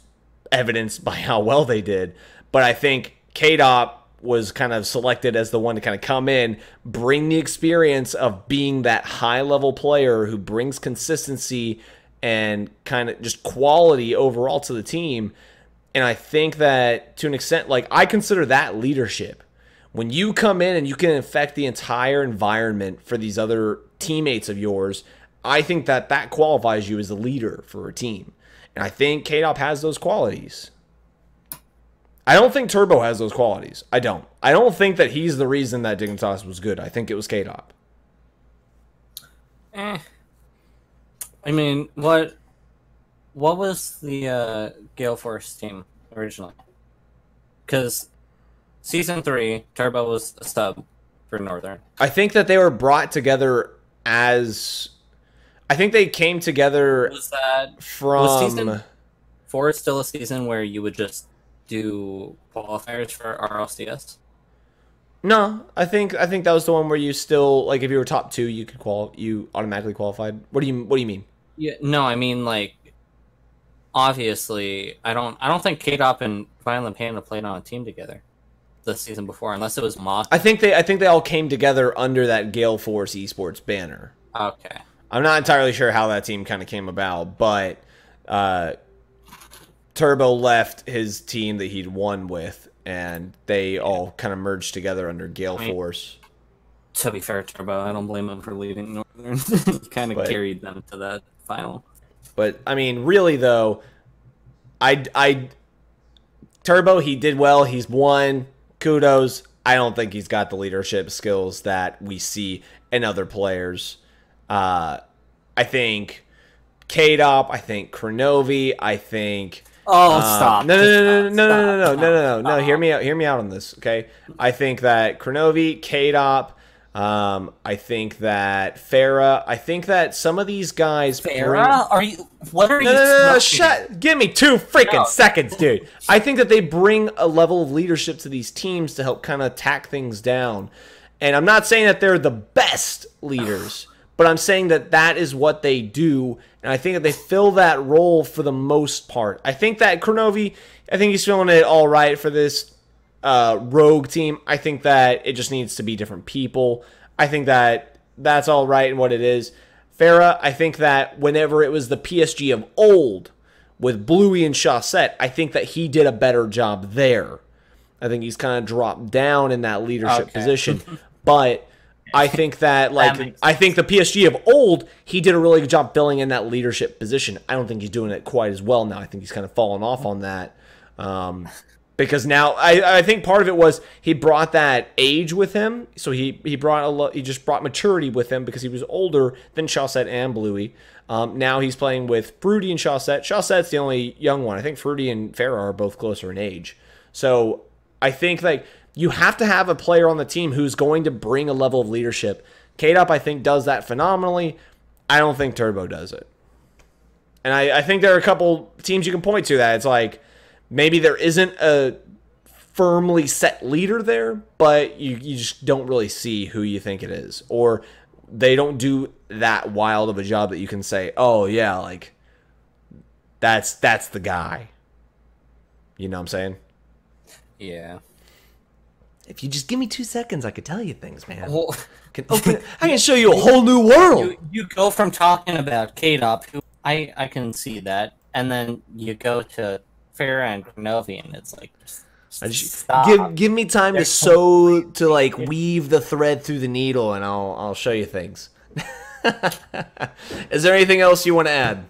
evidenced by how well they did, but I think K-Dop was kind of selected as the one to kind of come in, bring the experience of being that high-level player who brings consistency and kind of just quality overall to the team. And I think that to an extent, like, I consider that leadership. When you come in and you can affect the entire environment for these other teammates of yours, I think that that qualifies you as a leader for a team. And I think K-Dop has those qualities. I don't think Turbo has those qualities. I don't think that he's the reason that Dignitas was good. I think it was K-Dop. I mean, what was the Gale Force team originally? Because Season 3, Turbo was a sub for Northern. I think that they were brought together as... I think they came together was Season 4 still a season where you would just do qualifiers for RLCS? No, I think that was the one where you still, like, if you were top 2, you could you automatically qualified. What do you mean? Yeah, no, I mean, like, obviously, I don't think K-Dop and Violent Panda played on a team together the season before, unless it was Mock. I think they all came together under that Gale Force Esports banner. Okay. I'm not entirely sure how that team kind of came about, but Turbo left his team that he'd won with, and they all kind of merged together under Gale Force. To be fair, Turbo, I don't blame him for leaving Northern. He kind of carried them to that final. But I mean, really though, I Turbo, he did well. He's won. Kudos. I don't think he's got the leadership skills that we see in other players. I think K-Dop, I think Kronovi, I think... Stop. No. Hear me out on this, okay? I think that Kronovi, K-Dop, I think that Farah, I think that some of these guys... Farah? What are you No, shut... Give me 2 freaking seconds, dude. I think that they bring a level of leadership to these teams to help kind of tack things down. And I'm not saying that they're the best leaders, but I'm saying that that is what they do, and I think that they fill that role for the most part. I think that Kronovi, I think he's filling it all right for this rogue team. I think that it just needs to be different people. I think that that's all right and what it is. Farah, I think that whenever it was the PSG of old with Bluey and Chaussette, I think that he did a better job there. I think he's kind of dropped down in that leadership position. But I think that, I think the PSG of old, he did a really good job filling in that leadership position. I don't think he's doing it quite as well now. I think he's kind of fallen off on that. Because now, I think part of it was he brought that age with him. So he just brought maturity with him because he was older than Chaussette and Bluey. Now he's playing with Fruity and Chaussette. Chaussette's the only young one. I think Fruity and Farah are both closer in age. So I think you have to have a player on the team who's going to bring a level of leadership. K-Dop, I think, does that phenomenally. I don't think Turbo does it. And I think there are a couple teams you can point to that it's like maybe there isn't a firmly set leader there, but you just don't really see who you think it is. Or they don't do that wild of a job that you can say, oh, yeah, like, that's the guy. You know what I'm saying? Yeah. If you just give me 2 seconds, I could tell you things, man. Well, I can show you a whole new world. You go from talking about K-Dop, who I can see that, and then you go to Farah and Kronovi, and it's like, stop. Give me time to sew, to like weave the thread through the needle, and I'll show you things. Is there anything else you want to add?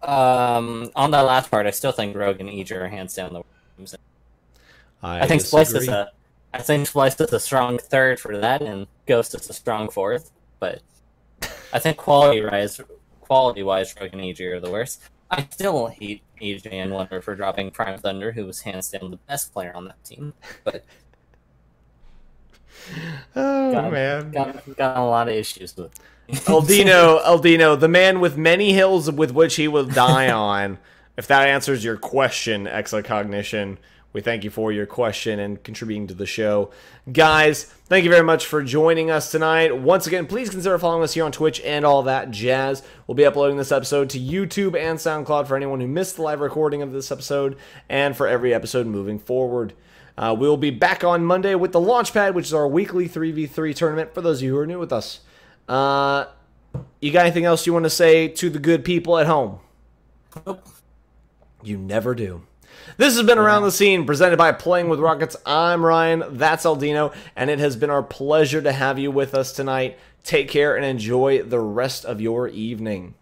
On that last part, I still think Rogue and Eager are hands down the worst. I think Splice is a strong third for that, and Ghost is a strong fourth. But I think quality-wise, Rogue and EG are the worst. I still hate EJ and Wonder for dropping Prime Thunder, who was hands down the best player on that team. But man, got a lot of issues with Eldino, the man with many hills with which he will die on. If that answers your question, Exocognition, we thank you for your question and contributing to the show. Guys, thank you very much for joining us tonight. Once again, please consider following us here on Twitch and all that jazz. We'll be uploading this episode to YouTube and SoundCloud for anyone who missed the live recording of this episode and for every episode moving forward. We'll be back on Monday with the Launchpad, which is our weekly 3v3 tournament for those of you who are new with us. You got anything else you want to say to the good people at home? Nope. You never do. This has been Around the Scene, presented by Playing with Rockets. I'm Ryan, that's Eldino, and it has been our pleasure to have you with us tonight. Take care and enjoy the rest of your evening.